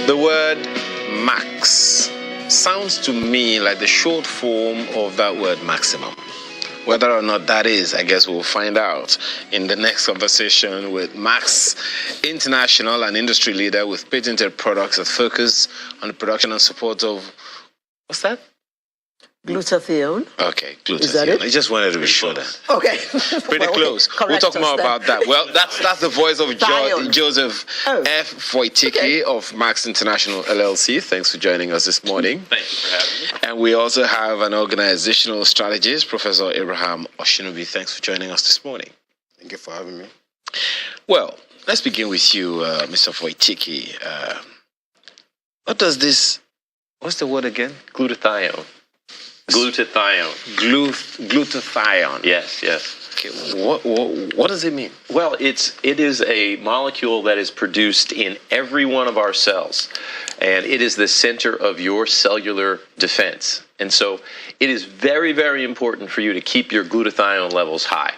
The word max sounds to me like the short form of that word maximum. Whether or not that is, I guess we'll find out in the next conversation with Max International, an industry leader with patented products that focus on the production and support of, what's that? Glutathione. Okay, glutathione. Is that it? I just wanted to be sure that. Okay. Pretty close. We'll talk more about that. Well, that's the voice of Joseph F. Voyticky of Max International LLC. Thanks for joining us this morning. Thank you for having me. And we also have an organizational strategist, Professor Abraham Osinubi. Thanks for joining us this morning. Thank you for having me. Well, let's begin with you, Mr. Voyticky. What does this, what's the word again? Glutathione. Glutathione. Glutathione. Yes, yes. Okay, what does it mean? Well, it is a molecule that is produced in every one of our cells, and it is the center of your cellular defense. And so it is very, very important for you to keep your glutathione levels high,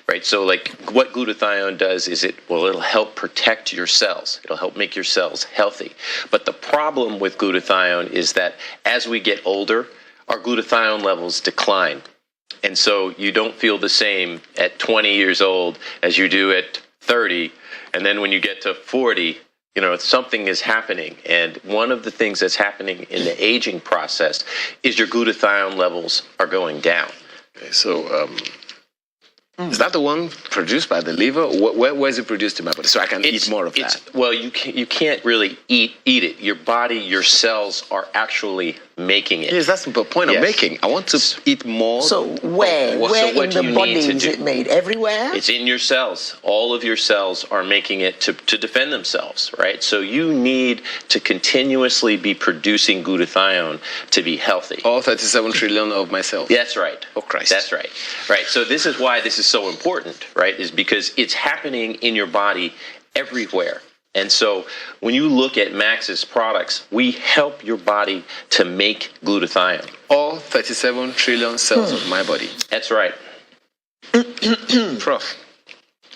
right? So like what glutathione does is it'll help protect your cells. It'll help make your cells healthy. But the problem with glutathione is that as we get older, our glutathione levels decline. And so you don't feel the same at 20 years old as you do at 30. And then when you get to 40, something is happening. And one of the things that's happening in the aging process is your glutathione levels are going down. Okay, so is that the one produced by the liver? Where is it produced in my body? So I can eat more of that. Well, you can't really eat it. Your body, your cells are actually making it. Yes, that's the point I'm making. I want to eat more. So where in the body is it made? Everywhere? It's in your cells. All of your cells are making it to defend themselves, right? So you need to continuously be producing glutathione to be healthy. All 37 trillion of my cells. That's right. Oh, Christ. That's right. Right. So this is why this is so important, right? Is because it's happening in your body everywhere. And so when you look at Max's products, we help your body to make glutathione. All 37 trillion cells of my body. That's right. Prof.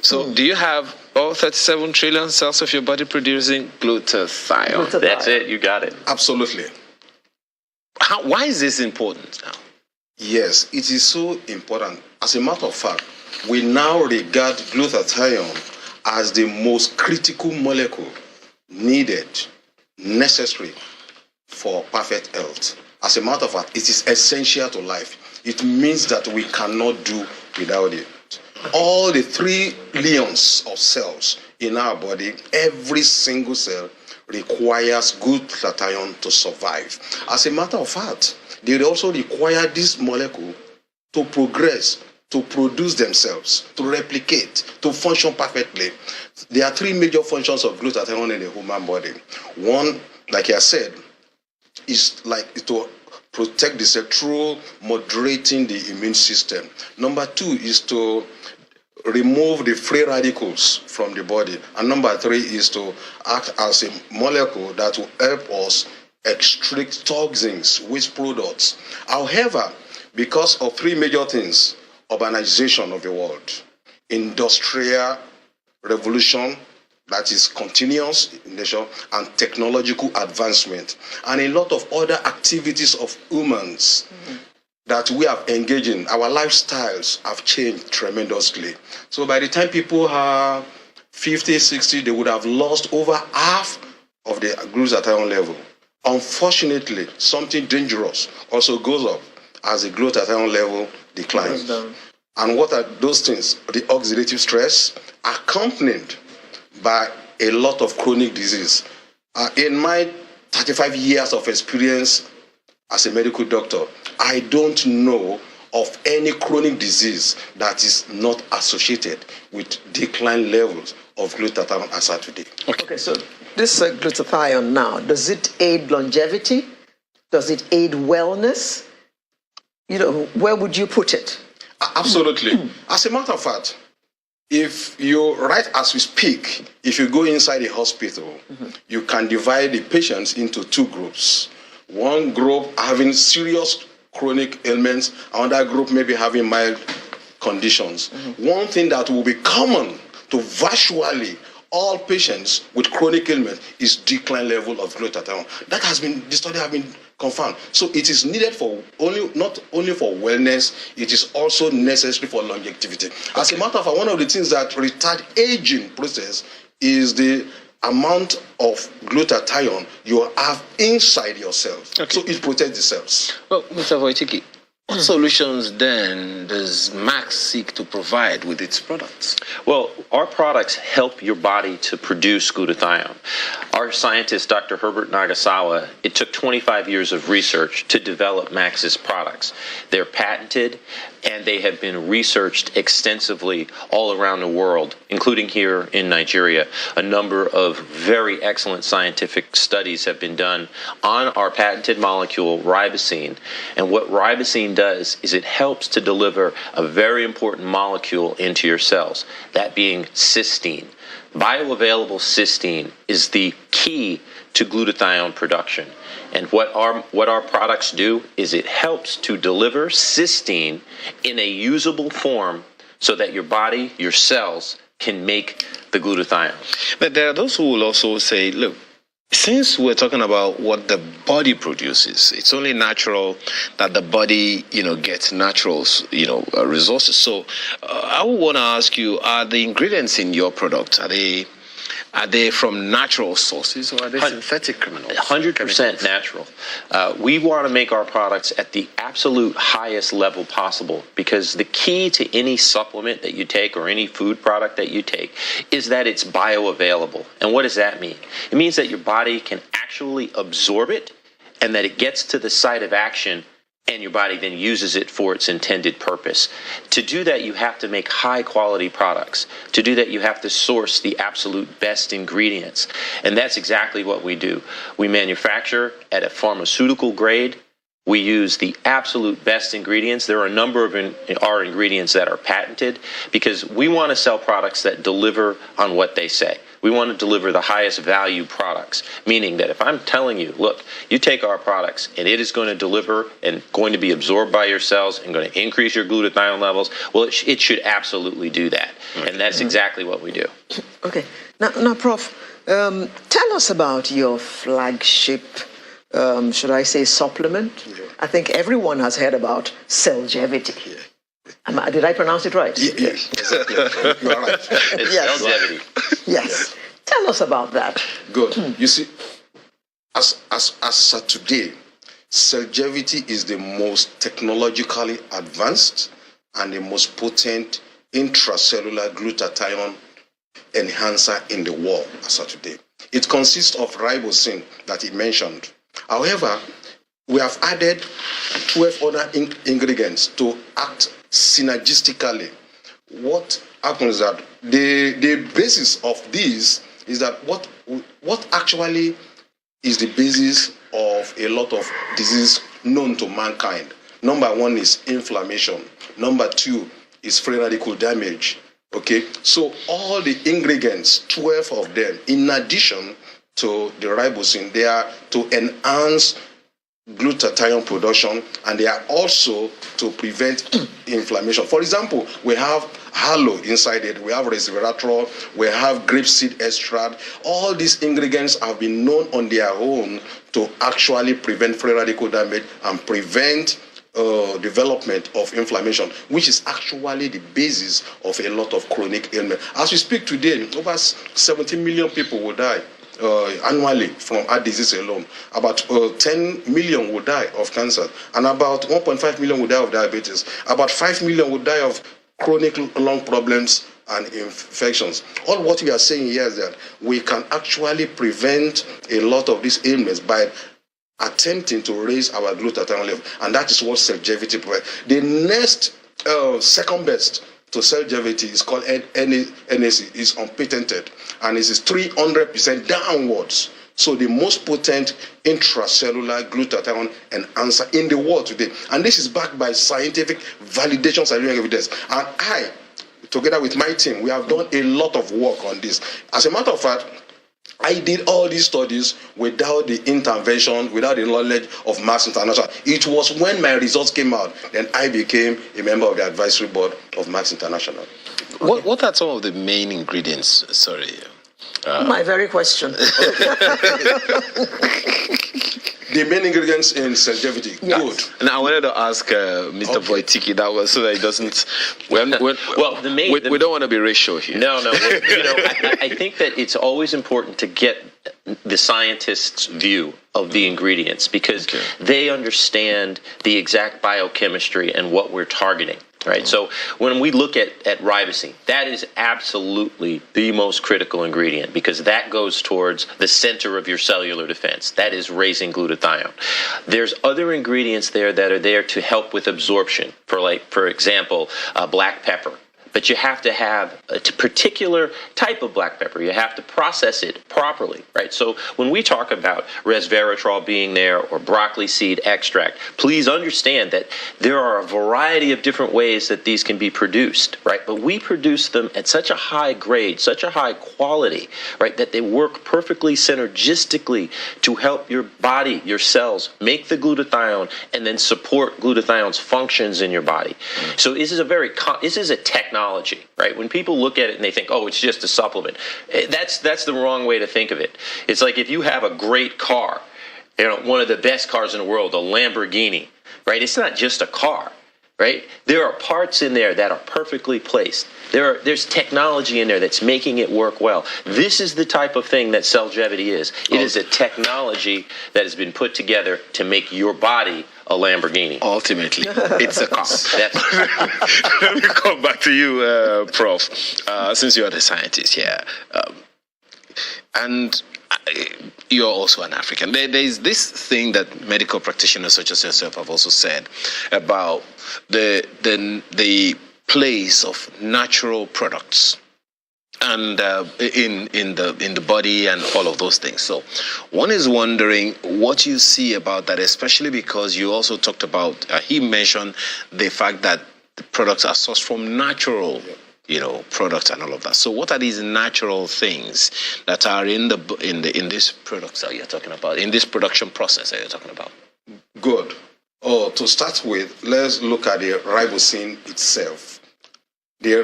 So do you have all 37 trillion cells of your body producing glutathione? That's it. You got it. Absolutely. Why is this important now? Yes, it is so important. As a matter of fact, we now regard glutathione as the most critical molecule needed, necessary for perfect health. As a matter of fact, it is essential to life. It means that we cannot do without it. All the 3 billions of cells in our body, every single cell requires glutathione to survive. As a matter of fact, they also require this molecule to progress, to produce themselves, to replicate, to function perfectly. There are 3 major functions of glutathione in the human body. One, like I said, is like to protect the cell through moderating the immune system. Number 2 is to remove the free radicals from the body. And number 3 is to act as a molecule that will help us extract toxins, waste products. However, because of 3 major things, urbanization of the world, industrial revolution that is continuous in nature, and technological advancement, and a lot of other activities of humans that we have engaged in, our lifestyles have changed tremendously. So by the time people are 50, 60, they would have lost over half of the glutathione level. Unfortunately, something dangerous also goes up as the glutathione level declines. And what are those things? The oxidative stress accompanied by a lot of chronic disease. In my 35 years of experience as a medical doctor, I don't know of any chronic disease that is not associated with decline levels of glutathione as of today. Okay, so this glutathione now, does it aid longevity? Does it aid wellness? Where would you put it? Absolutely. As a matter of fact, if you, right as we speak, if you go inside a hospital, you can divide the patients into 2 groups. One group having serious chronic ailments, another group maybe having mild conditions. One thing that will be common to virtually all patients with chronic ailment is decline level of glutathione. That has been, the study have been confirmed. So it is needed for not only for wellness, it is also necessary for longevity. As a matter of fact, one of the things that retard aging process is the amount of glutathione you have inside your cells. Okay. So it protects the cells. Well, Mr. Voyticky, what solutions then does Max seek to provide with its products? Well, our products help your body to produce glutathione. Our scientist, Dr. Herbert Nagasawa, it took 25 years of research to develop Max's products. They're patented, and they have been researched extensively all around the world, including here in Nigeria. A number of very excellent scientific studies have been done on our patented molecule, ribosine. And what ribosine does is it helps to deliver a very important molecule into your cells, that being cysteine. Bioavailable cysteine is the key to glutathione production. And what our products do is it helps to deliver cysteine in a usable form so that your body, your cells, can make the glutathione. But there are those who will also say, look, since we're talking about what the body produces, it's only natural that the body, gets natural, resources. So I would want to ask you, are the ingredients in your product, are they from natural sources or are they synthetic criminals? 100% natural. We want to make our products at the absolute highest level possible, because the key to any supplement that you take or any food product that you take is that it's bioavailable. And what does that mean? It means that your body can actually absorb it and that it gets to the site of action and your body then uses it for its intended purpose. To do that, you have to make high-quality products. To do that, you have to source the absolute best ingredients. And that's exactly what we do. We manufacture at a pharmaceutical grade. We use the absolute best ingredients. There are a number of our ingredients that are patented because we want to sell products that deliver on what they say. We want to deliver the highest value products, meaning that if I'm telling you, look, you take our products and it is going to deliver and going to be absorbed by your cells and going to increase your glutathione levels, well, it should absolutely do that. And that's exactly what we do. Okay. Now, Prof, tell us about your flagship, should I say, supplement? Yeah. I think everyone has heard about Cellgevity. Yeah. Did I pronounce it right? Yes. Exactly. You are right. It's yes. Cellgevity. Yes. Tell us about that. Good. You see, as today, Cellgevity is the most technologically advanced and the most potent intracellular glutathione enhancer in the world as of today. It consists of ribosine that he mentioned. However, we have added 12 other ingredients to act synergistically. What happens is that the basis of this is that what actually is the basis of a lot of diseases known to mankind. Number one is inflammation. Number two is free radical damage. Okay, so all the ingredients, 12 of them, in addition to the ribosine, they are to enhance glutathione production, and they are also to prevent inflammation. For example, we have aloe inside it, we have resveratrol, we have grapeseed extract. All these ingredients have been known on their own to actually prevent free radical damage and prevent development of inflammation, which is actually the basis of a lot of chronic ailment. As we speak today, over 17 million people will die annually from heart disease alone. About 10 million will die of cancer, and about 1.5 million will die of diabetes. About 5 million will die of chronic lung problems and infections. All what we are saying here is that we can actually prevent a lot of these ailments by attempting to raise our glutathione level, and that is what Cellgevity provides. The next second best to Cellgevity is called NAC, is unpatented, and it is 300% downwards. So the most potent intracellular glutathione enhancer in the world today, and this is backed by scientific validation, scientific evidence. And I, together with my team, we have done a lot of work on this. As a matter of fact, I did all these studies without the intervention, without the knowledge of Max International. It was when my results came out, then I became a member of the advisory board of Max International. What are some of the main ingredients? Sorry. My very question. The main ingredients in longevity. Yes. Good. And I wanted to ask Mr. Voyticky that was so that it doesn't. We don't want to be racial here. No. I think that it's always important to get the scientist's view of the ingredients because they understand the exact biochemistry and what we're targeting. Right. So when we look at ribosine, that is absolutely the most critical ingredient because that goes towards the center of your cellular defense. That is raising glutathione. There's other ingredients there that are there to help with absorption. For example, black pepper. But you have to have a particular type of black pepper. You have to process it properly, right? So when we talk about resveratrol being there or broccoli seed extract, please understand that there are a variety of different ways that these can be produced, right? But we produce them at such a high grade, such a high quality, right, that they work perfectly synergistically to help your body, your cells, make the glutathione and then support glutathione's functions in your body. So this is a technology. Right? When people look at it and they think, oh, it's just a supplement, that's the wrong way to think of it. It's like if you have a great car, one of the best cars in the world, a Lamborghini, right? It's not just a car, right? There are parts in there that are perfectly placed. There's technology in there that's making it work well. This is the type of thing that Cellgevity is. It is a technology that has been put together to make your body a Lamborghini. Ultimately, it's a car. Let me come back to you, Prof, since you're the scientist here. And you're also an African. There's this thing that medical practitioners such as yourself have also said about the place of natural products and in the body and all of those things. So one is wondering what you see about that, especially because you also talked about, he mentioned the fact that the products are sourced from natural products and all of that. So what are these natural things that are in these products that you're talking about, in this production process that you're talking about? Good. To start with, let's look at the ribosine itself. The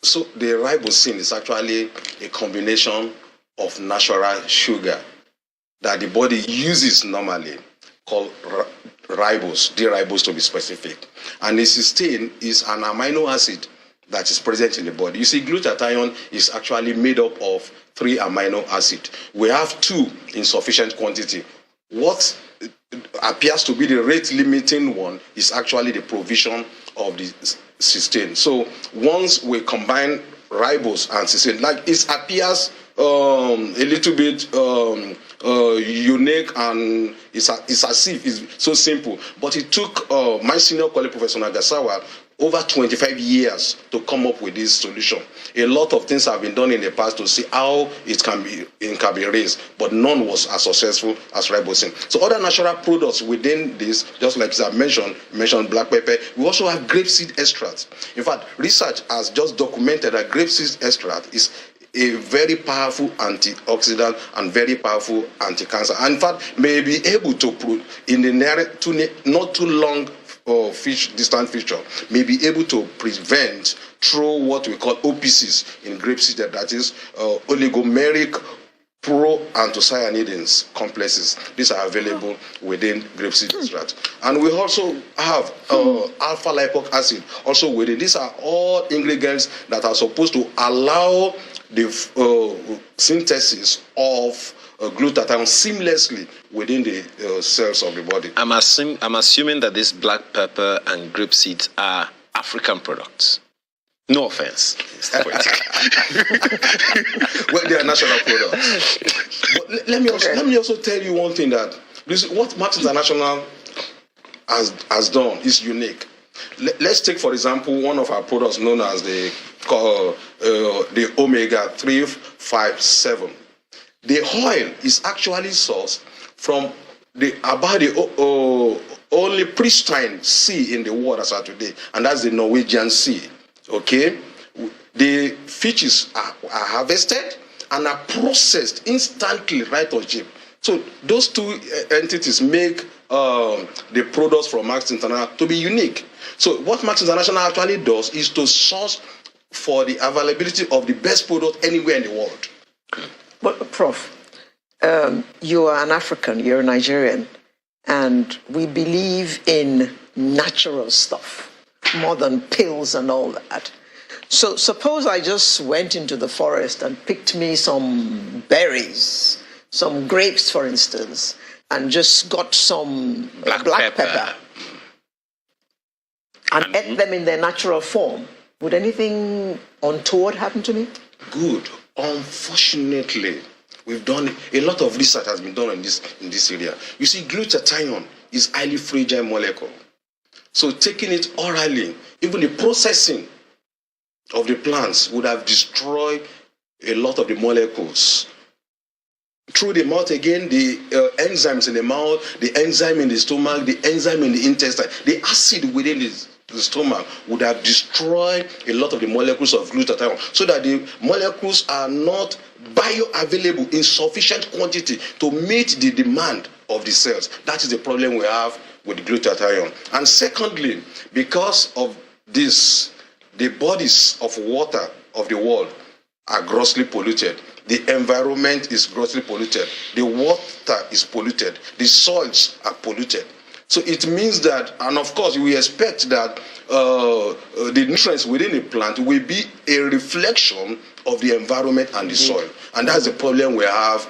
ribosine is actually a combination of natural sugar that the body uses normally, called ribose, D-ribose to be specific. And the cysteine is an amino acid that is present in the body. You see, glutathione is actually made up of 3 amino acids. We have 2 in sufficient quantity. What appears to be the rate limiting one is actually the provision of the cysteine. So once we combine ribose and cysteine, like it appears a little bit unique, and it's as if it's so simple. But it took my senior colleague, Professor Nagasawa, over 25 years to come up with this solution. A lot of things have been done in the past to see how it can be raised, but none was as successful as ribosine. So other natural products within this, just like I mentioned black pepper, we also have grapeseed extract. In fact, research has just documented that grapeseed extract is a very powerful antioxidant and very powerful anti-cancer. And in fact, may be able to put in the not too long distant future, may be able to prevent through what we call OPCs in grapeseed, that is oligomeric pro-anthocyanidins complexes. These are available within grapeseed extract. And we also have alpha lipoic acid also within. These are all ingredients that are supposed to allow the synthesis of glutathione seamlessly within the cells of the body. I'm assuming that this black pepper and grape seeds are African products. No offense. Well, they are national products. But let me also tell you one thing, that what Max International has done is unique. Let's take, for example, one of our products known as the omega 357. The oil is actually sourced from about the only pristine sea in the world as of today, and that's the Norwegian Sea. Okay, the fishes are harvested and are processed instantly right on ship. So those two entities make the products from Max International to be unique. So what Max International actually does is to source for the availability of the best product anywhere in the world. But, Prof, you are an African, you're a Nigerian, and we believe in natural stuff more than pills and all that. So suppose I just went into the forest and picked me some berries, some grapes, for instance, and just got some black pepper and ate them in their natural form. Would anything untoward happen to me? Good. Unfortunately, we've done a lot of research has been done in this area. You see, glutathione is highly fragile molecule. So taking it orally, even the processing of the plants would have destroyed a lot of the molecules. Through the mouth again, the enzymes in the mouth, the enzyme in the stomach, the enzyme in the intestine, the acid within the stomach would have destroyed a lot of the molecules of glutathione, so that the molecules are not bioavailable in sufficient quantity to meet the demand of the cells. That is the problem we have with glutathione. And secondly, because of this, the bodies of water of the world are grossly polluted. The environment is grossly polluted. The water is polluted. The soils are polluted. So it means that, and of course, we expect that the nutrients within the plant will be a reflection of the environment and the soil. And that's the problem we have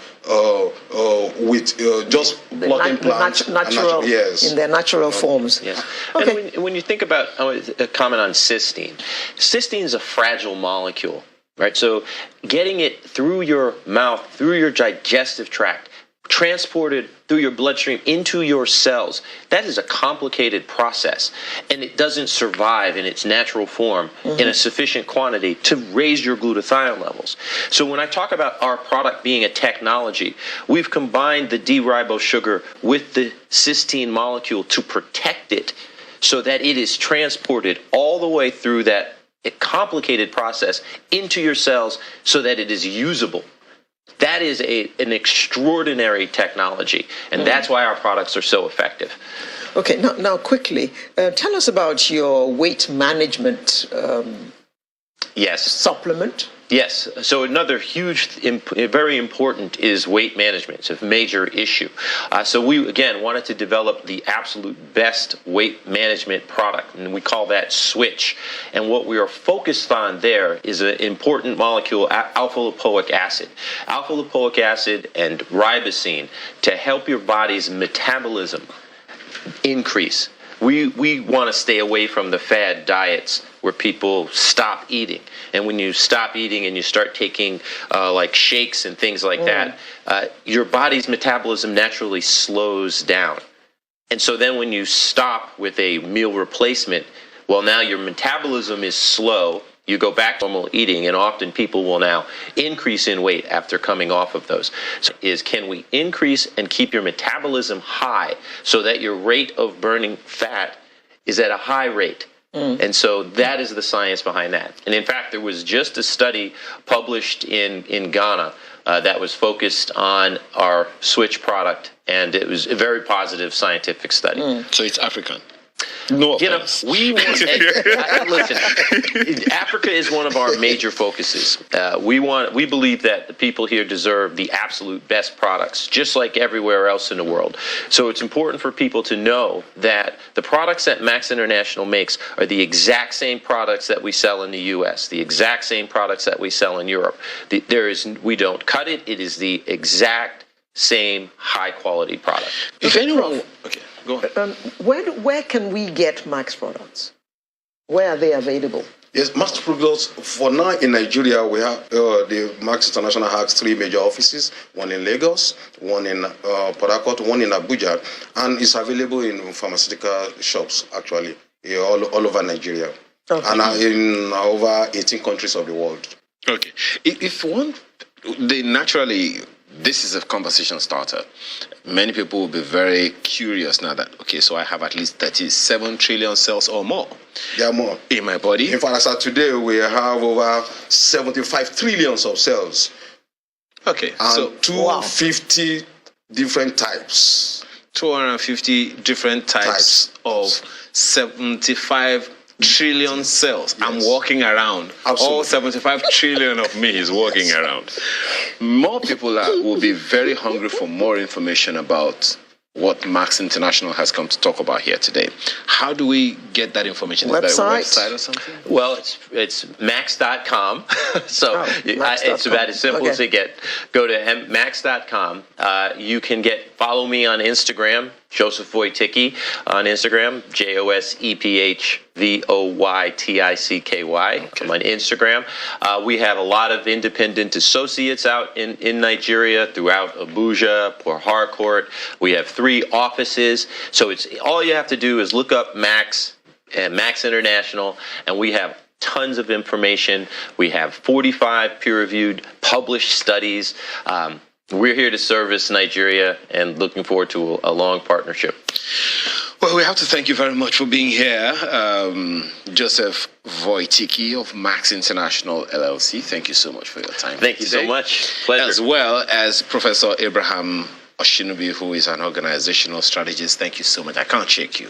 with just plotting plants. Natural, yes. In their natural forms. Yes. Okay. And when you think about a comment on cysteine, cysteine is a fragile molecule, right? So getting it through your mouth, through your digestive tract, transported through your bloodstream into your cells, that is a complicated process, and it doesn't survive in its natural form in a sufficient quantity to raise your glutathione levels. So when I talk about our product being a technology, we've combined the D-ribose sugar with the cysteine molecule to protect it so that it is transported all the way through that complicated process into your cells so that it is usable. That is an extraordinary technology, and that's why our products are so effective. Okay, now quickly, tell us about your weight management supplement. Yes. So another huge, very important is weight management. It's a major issue. So we, again, wanted to develop the absolute best weight management product, and we call that Switch. And what we are focused on there is an important molecule, alpha-lipoic acid. Alpha-lipoic acid and ribosine to help your body's metabolism increase. We want to stay away from the fad diets where people stop eating. And when you stop eating and you start taking like shakes and things like that, your body's metabolism naturally slows down. And so then when you stop with a meal replacement, well, now your metabolism is slow. You go back to normal eating, and often people will now increase in weight after coming off of those. So can we increase and keep your metabolism high so that your rate of burning fat is at a high rate? And so that is the science behind that. And in fact, there was just a study published in Ghana that was focused on our Switch product, and it was a very positive scientific study. So it's African. No offense. We want, listen, Africa is one of our major focuses. We believe that the people here deserve the absolute best products, just like everywhere else in the world. So it's important for people to know that the products that Max International makes are the exact same products that we sell in the U.S., the exact same products that we sell in Europe. We don't cut it. It is the exact same high-quality product. If anyone... Okay, go ahead. Where can we get Max products? Where are they available? Yes, Max products, for now in Nigeria, we have the Max International has 3 major offices, one in Lagos, one in Port Harcourt, one in Abuja, and it's available in pharmaceutical shops, actually, all over Nigeria, and in over 18 countries of the world. Okay. This is a conversation starter. Many people will be very curious now that, okay, so I have at least 37 trillion cells or more. There are more. In my body? In fact, as of today, we have over 75 trillions of cells. Okay. And so 250 different types. 250 different types of 75 trillion cells. Yes. I'm walking around. Absolutely. All 75 trillion of me is walking around. More people will be very hungry for more information about what Max International has come to talk about here today. How do we get that information? Is there a website or something? Well, it's max.com. So it's about as simple as it gets. Go to max.com. You can follow me on Instagram, Joseph Voyticky on Instagram, JosepVoyticky. I'm on Instagram. We have a lot of independent associates out in Nigeria, throughout Abuja, Port Harcourt. We have 3 offices. So it's all you have to do is look up Max and Max International, and we have tons of information. We have 45 peer-reviewed published studies. We're here to service Nigeria and looking forward to a long partnership. Well, we have to thank you very much for being here. Joseph Voyticky of Max International LLC. Thank you so much for your time. Thank you so much. Pleasure. As well as Professor Abraham Osinubi, who is an organizational strategist. Thank you so much. I can't shake you.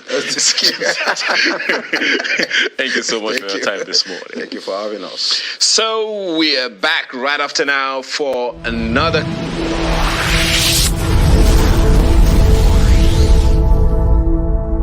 Thank you so much for your time this morning. Thank you for having us. So we are back right after now for another